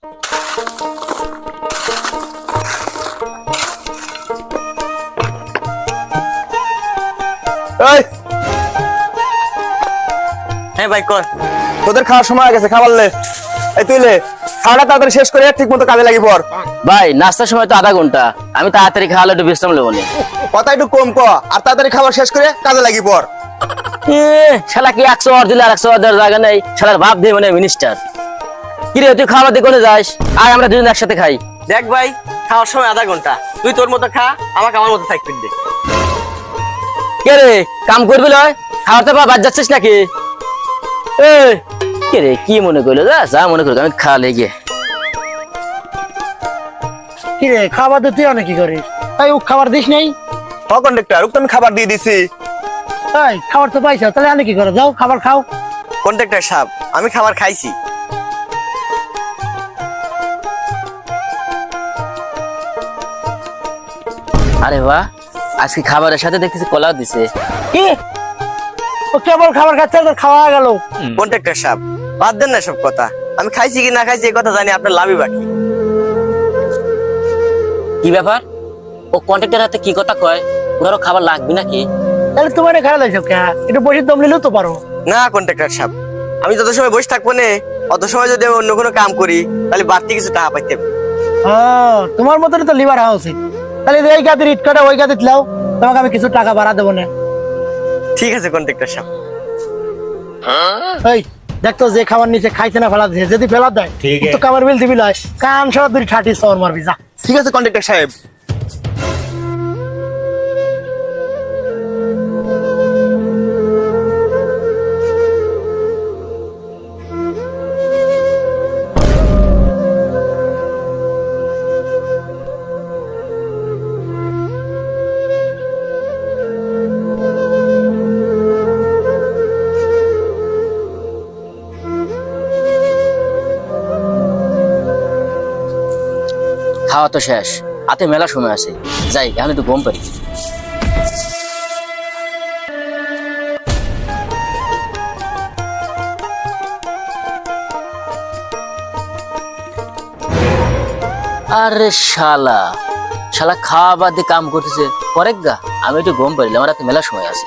হ্যাঁ ভাই কর। তোদের খাওয়ার সময় হয়ে গেছে, খাবার লে। এই তুই লে, খাওয়াটা তাড়াতাড়ি শেষ করে ঠিক মতো কাজে লাগি পর। ভাই নাস্তার সময় তো আধা ঘন্টা, আমি তাড়াতাড়ি খাওয়ালে একটু বিশ্রাম নেবো নি। কথা একটু কম ক, আর তাড়াতাড়ি খাবার শেষ করে কাজে লাগি পর। শালা কি 100 অর দিলে আর 100 অর দেওয়ার জায়গা নেই, শালার বাপ দিয়ে মানে মিনিস্টার। কিরে তুই খাবার দিয়ে কোনে যাস? আয় আমরা দুজন একসাথে খাই। দেখ ভাই, খাওয়ার সময় আধা ঘন্টা, তুই তোর মতো খা, আমাকে আমার মতো থাকতে দে। কে রে কাম করবি লয়, খাওয়াতে বাদ যাচ্ছিস নাকি? কে রে কি মনে করলো? যা মনে করলো, আমি খাওয়া লেগে। কি রে খাবার তো তুই অনেক কি করিস? তাই ও খাবার দিস নাই? হ কন্ডাক্টর, ওকে তো আমি খাবার দিয়ে দিছি। তাই খাবার তো পাইছ, তাহলে আমি কি করো? যাও খাবার খাও। কন্ট্রাক্টর সাহেব, আমি খাবার খাইছি। আরে বাহ, আজকে খাবারের সাথে দেখতেছি কলাও দিছে। কি ও কেবল খাবার খাচ্ছে আর খাওয়া গেল? কন্ট্রাক্টর সাহেব বাদ দেন না সব কথা, আমি খাইছি কি না খাইছি এই কথা জানি আপনার লাভই বাকি। কি ব্যাপার? ও কন্ট্রাক্টর হাতে কি কথা কয়? ওনারও খাবার লাগবে নাকি? তাহলে তোমার খারাপ লাগছে কে? একটু বসে দম নিলেও তো পারো। না কন্ট্রাক্টর সাহেব, আমি যত সময় বসে থাকবো না, অত সময় যদি আমি অন্য কোনো কাম করি তাহলে বাড়তি কিছু টাকা পাইতে হবে। তোমার মতন তো লিভার হাউস। তাহলে এই গাদের ইট কাটা ওই গাদিত লাও, তোমাকে আমি কিছু টাকা বাড়া দেবো না। ঠিক আছে কন্ট্রাক্টর সাহেব। এই দেখতো যে খাবার নিচে খাইছে না ফেলা দিছে, যদি ফেলা দেয় তো কামার বিল দিবি লয়, কান সব দুই ঠাটি সর মারবি। যা। ঠিক আছে কন্ডাক্টর সাহেব। খাওয়া তো শেষ, হাতে মেলা সময় আছে, যাই এখন একটু ঘুম পারি। আরে শালা শালা খাওয়া বাদ দিয়ে কাম করতেছে পরে গা, আমি একটু ঘুম পারিলাম, আমার হাতে মেলা সময় আছে।